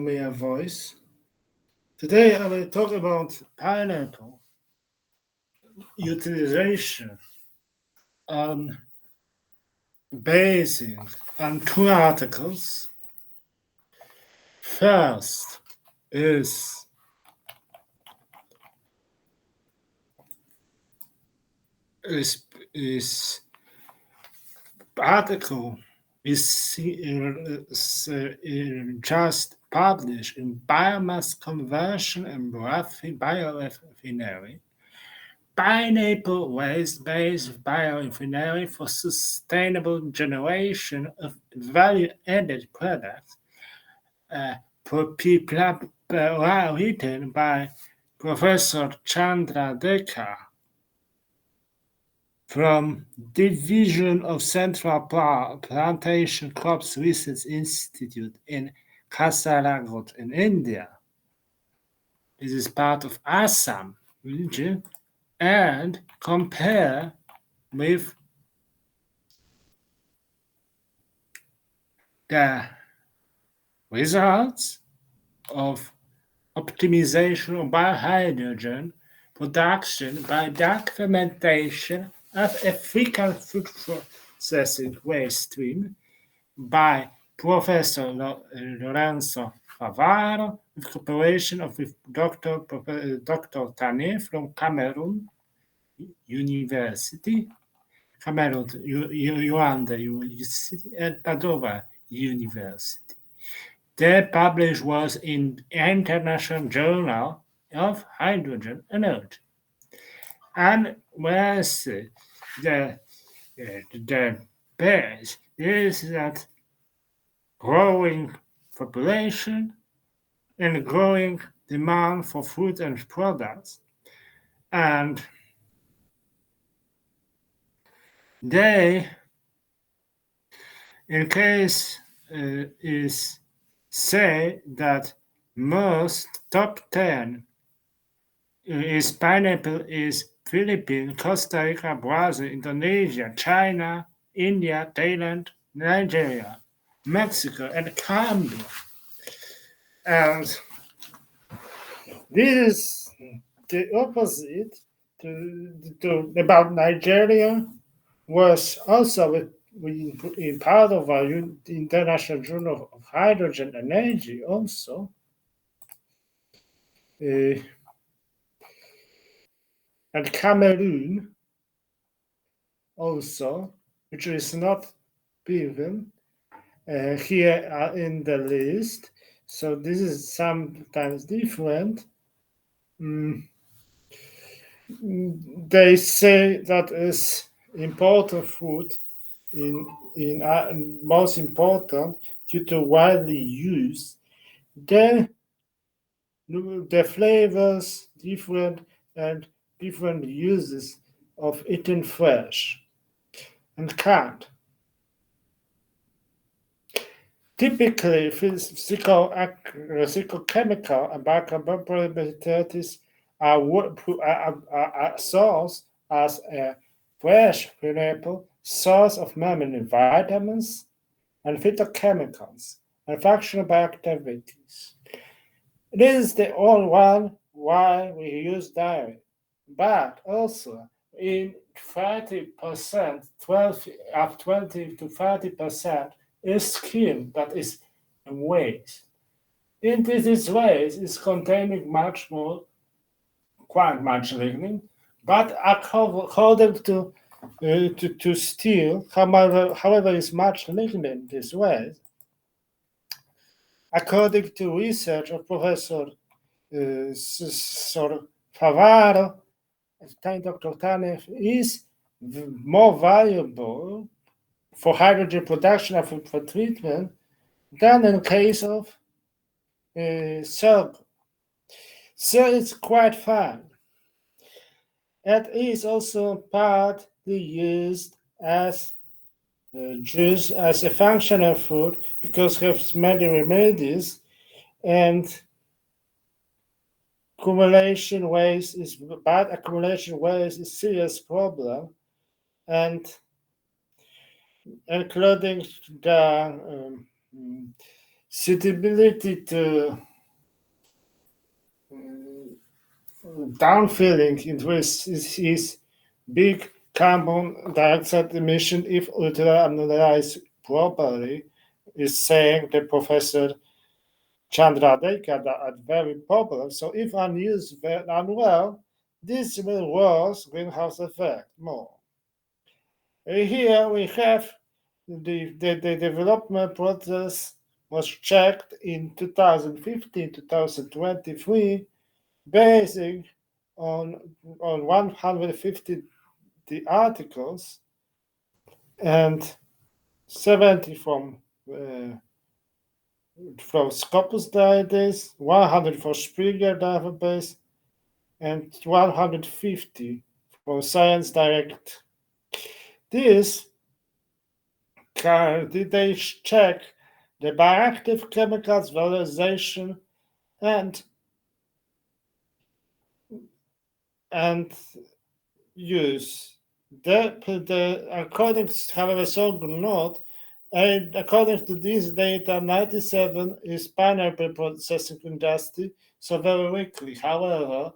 My voice. Today I will talk about pineapple utilization on basing on two articles. First is article is just published in Biomass Conversion and Biorefinery. Pineapple waste-based bioinformatics for sustainable generation of value-added products, written by Professor Chandra Dekar from Division of Central Plantation Crops Research Institute in Faisalabad in India. This is part of Assam region, and compare with the results of optimization of biohydrogen production by dark fermentation of African food processing waste stream by Professor Lorenzo Favaro in cooperation with Dr. Tane from Cameroon University, Cameroon Yuanda University, and Padova University. The published was in International Journal of Hydrogen Energy. And whereas the base is that growing population and growing demand for food and products, and they, in case is say that most top 10 is pineapple is Philippines, Costa Rica, Brazil, Indonesia, China, India, Thailand, Nigeria, Mexico, and Colombia. And this is the opposite to about Nigeria, was also in part of our International Journal of Hydrogen and Energy also. And Cameroon also, which is not given here in the list. So this is sometimes different. They say that is important food in most important due to widely used. The flavors different and different uses of eating fresh and canned. Typically, physicochemical and biocompatibilities are sourced as a fresh pineapple source of many vitamins and phytochemicals and functional bioactivities. This is the only one why we use dairy, but also in 30%, 20 to 30% is skin that is waste. In this waste is containing quite much lignin, but according to steel, however, is much lignin this way. According to research of Professor Favaro, Dr. Tane is more valuable for hydrogen production and for treatment than in case of sorghum. So it's quite fun. It is also partly used as juice as a functional food because it has many remedies, and accumulation waste is bad. Accumulation waste is a serious problem, and including the suitability to downfilling is big carbon dioxide emission if analyzed properly, is saying the Professor Chandra Dekada are very popular. So if unused unwell, this will worse greenhouse effect more. Here we have the development process was checked in 2015 2023, basing on 150 the articles and 70 from Scopus database, 100 for Springer database, and 150 from Science Direct. This they check the bioactive chemicals valorization and use. According to, however, so not, and according to this data, 97 is pineapple processing industry, so very weakly. However,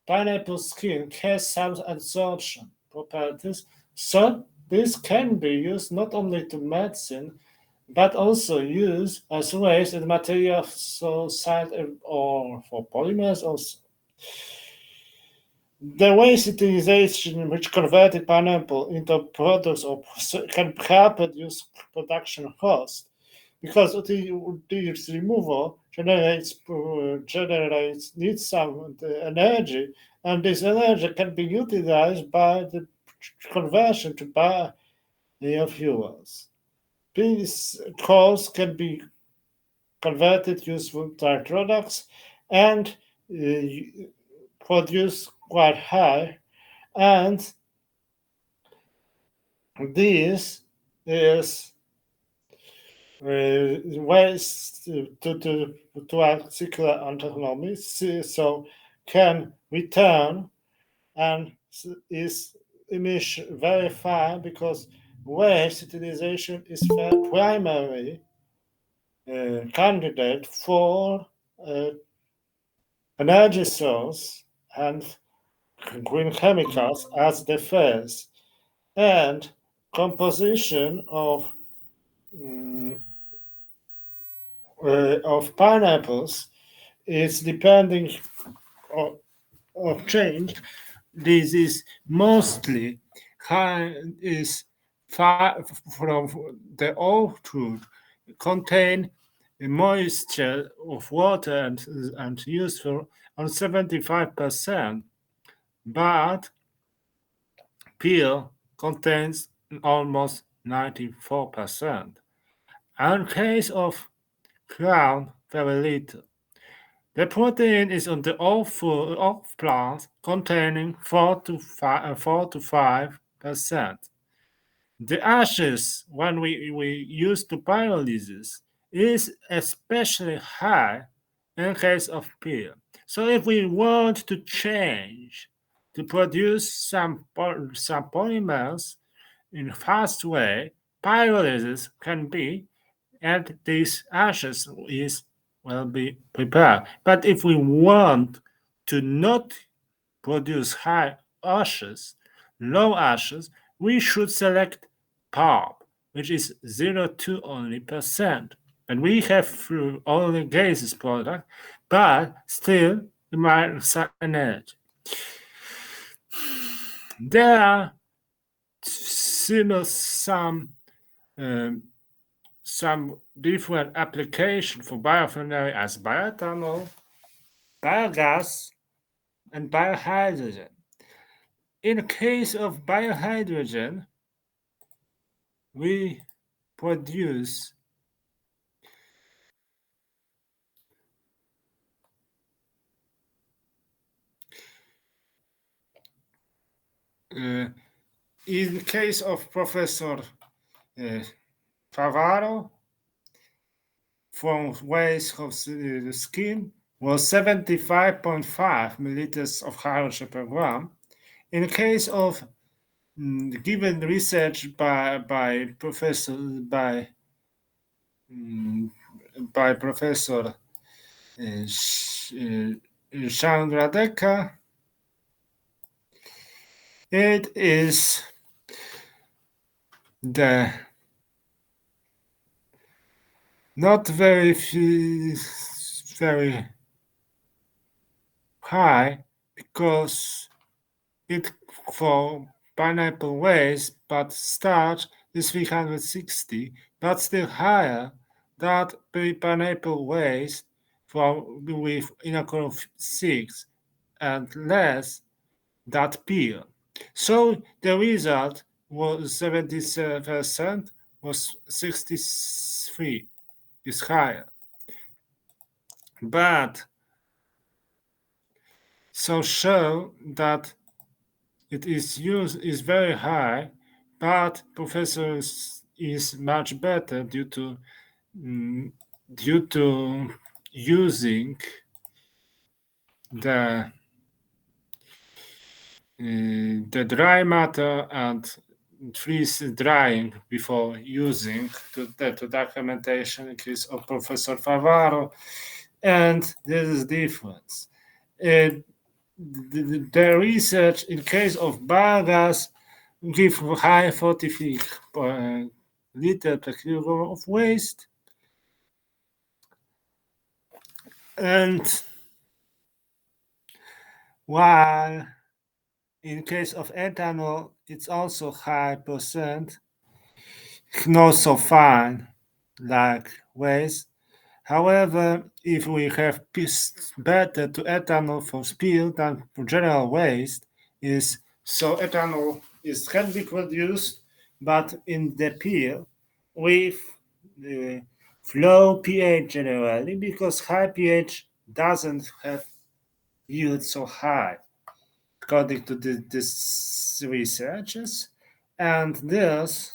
pineapple skin has some absorption properties, so this can be used not only to medicine, but also used as waste and material so side or for polymers also. The waste utilization which converted pineapple into products or can help reduce production cost because its removal generates needs some energy, and this energy can be utilized by the conversion to biofuels. These costs can be converted useful type products and produce quite high, and this is ways to a circular autonomy, so can return and is emission very far because waste utilization is the primary candidate for energy source and green chemicals as the first, and composition of pineapples is depending of change. This is mostly high is far from the old fruit contain moisture of water and useful on 75%, but peel contains almost 94%. And case of crown, very little. The protein is on the off plants containing 4 to 5%. The ashes, when we use to pyrolysis, is especially high in case of peel. So if we want to change to produce some polymers in a fast way, pyrolysis can be, and these ashes will be prepared. But if we want to not produce high ashes, low ashes, we should select pulp, which is 0.2 only percent. And we have only gases product, but still we might energy. There are some different applications for biorefinery as bioethanol, biogas, and biohydrogen. In the case of biohydrogen, we produce in the case of Professor Favaro, from waste of the skin was 75.5 milliliters of hydrogen per gram. In the case of given research by by Professor Chandradeka. It is the not very high because it for pineapple waste, but starch is 360, but still higher that pineapple waste from with inoculum 6 and less that peel. So the result was 70% was 63 is higher. But so show that it is very high, but professor is much better due to using the dry matter and freeze drying before using to documentation in case of Professor Favaro, and this is difference. The research in case of biogas give high 43 liter per kilogram of waste, and while in case of ethanol it's also high percent, not so fine like waste. However, if we have better to ethanol for spill than for general waste, is so ethanol can be produced, but in the peel with low pH generally, because high pH doesn't have yield so high, according to this researchers, and this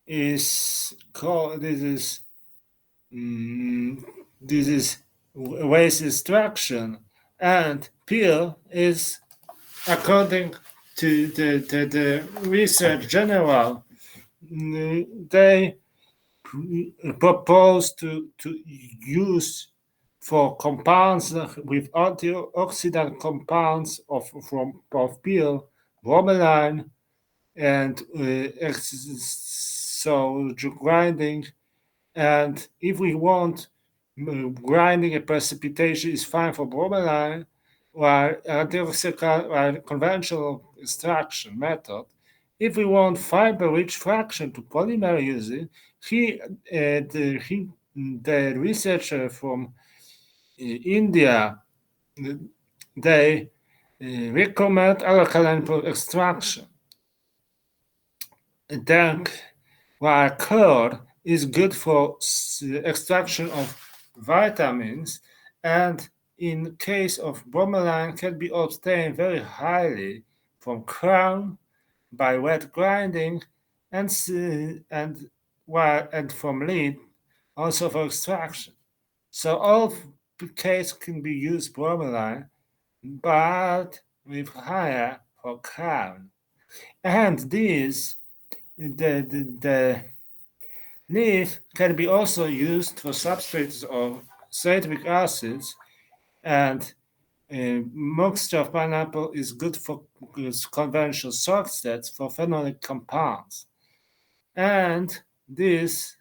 is called this is waste extraction, and peel is according to the research general. They propose to use for compounds with antioxidant compounds of peel, bromelain, and so grinding. And if we want grinding a precipitation is fine for bromelain, while conventional extraction method. If we want fiber-rich fraction to polymer using, the researcher from India, they recommend alkaline extraction. Then, while curd is good for extraction of vitamins, and in case of bromelain can be obtained very highly from crown by wet grinding, and from lead also for extraction. So all cases can be used bromelain, but with higher for crown. And this the leaf can be also used for substrates of citric acids, and moisture of pineapple is good for conventional substrates for phenolic compounds. And this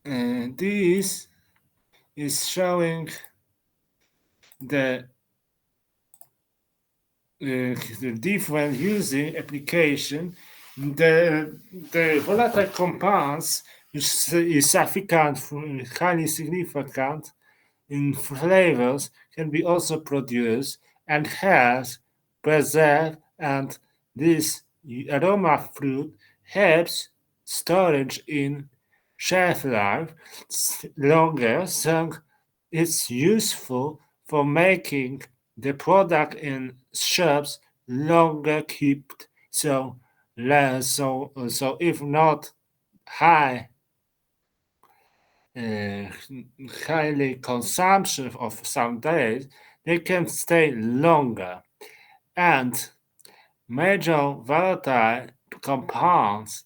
is showing the different using application. The volatile compounds is significant, highly significant in flavors, can be also produced and has preserved, and this aroma fruit helps storage in shelf life longer, so it's useful for making the product in shops longer kept, so if not high highly consumption of some days, they can stay longer. And major volatile compounds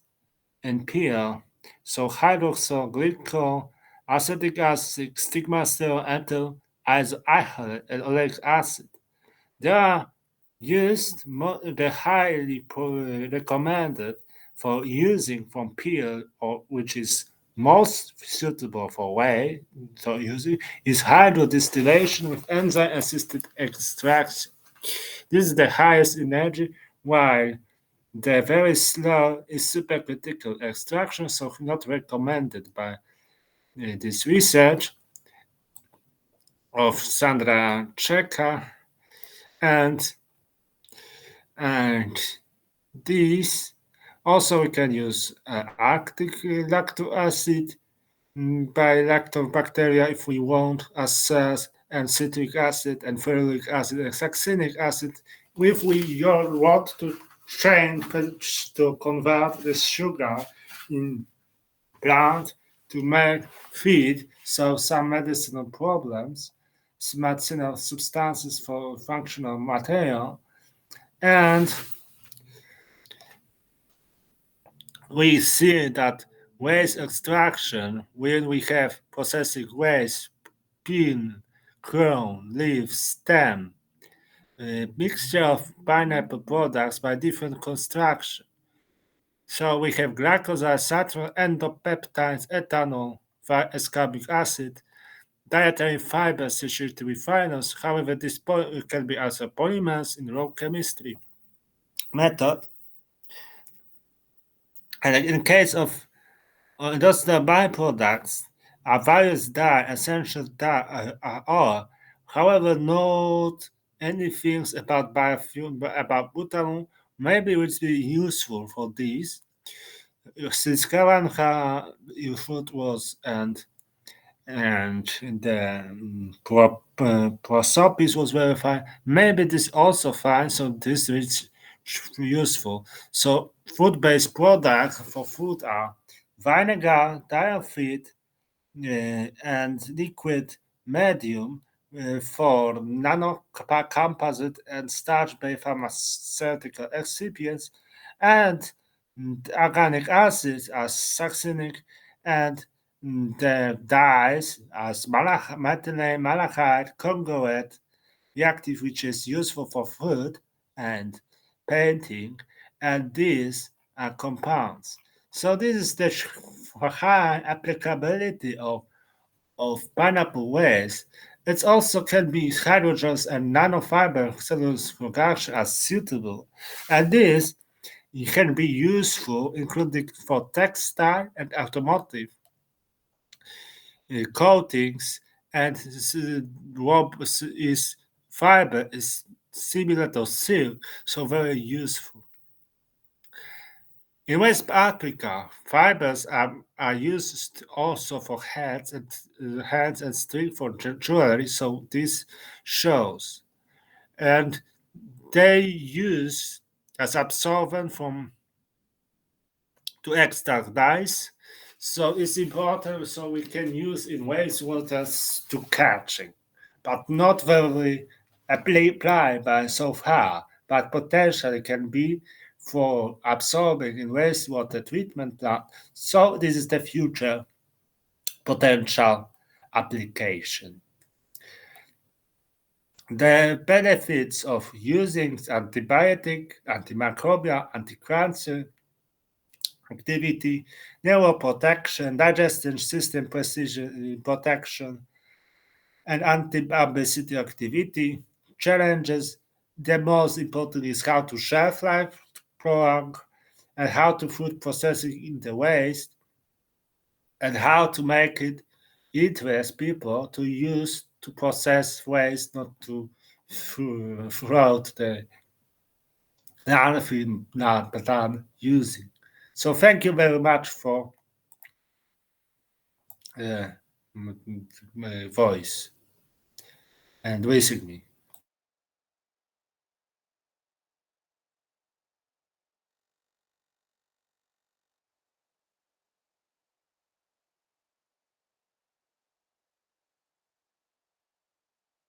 in peel, so hydroxyglycol, acetic acid, stigmasterol, ethyl, isoisolate, and oleic acid. They are used, they're highly recommended for using from peel, or which is most suitable for whey. So using is hydrodistillation with enzyme-assisted extraction. This is the highest energy, while the very slow is supercritical extraction, so not recommended by this research of Sandra Cheka, and and these also we can use Arctic lactic acid by lactobacteria if we want, as cells, and citric acid and ferulic acid and succinic acid if we want to change to convert the sugar in plant to make feed, so some medicinal problems, medicinal substances for functional material, and we see that waste extraction, when we have processing waste, pin, crown, leaf, stem, a mixture of pineapple products by different construction. So we have glycoside, saturated endopeptides, ethanol, ascorbic acid, dietary fibers associated with finals. However, this can be also polymers in raw chemistry method. And in case of those the byproducts are various dye, essential dye are, however, not anything about about butanol maybe would be useful for these. Since Kavanagh food was and the prosopis was verified, maybe this also fine, so this is useful. So food-based products for food are vinegar, diaphyt, and liquid medium for nanocomposite and starch-based pharmaceutical excipients, and organic acids as succinic, and the dyes as methylene, malachite, congoate, reactive, which is useful for food and painting, and these are compounds. So this is the high applicability of pineapple waste. It also can be hydrogens and nanofiber cellulose production as suitable, and this can be useful, including for textile and automotive coatings, and is fiber is similar to silk, so very useful. In West Africa, fibers are used also for heads and string for jewelry, so this shows. And they use as absorbent from to extract dyes. So it's important so we can use in wastewater to catching, but not very applied by so far, but potentially can be for absorbing in wastewater treatment plant. So this is the future potential application. The benefits of using antibiotic, antimicrobial, anti-cancer activity, neuroprotection, digestion system precision protection, and anti-obesity activity. Challenges. The most important is how to shelf life prolong, and how to food processing in the waste, and how to make it interest people to use to process waste, not to throw the anything not but I'm using. So thank you very much for my voice and listening me.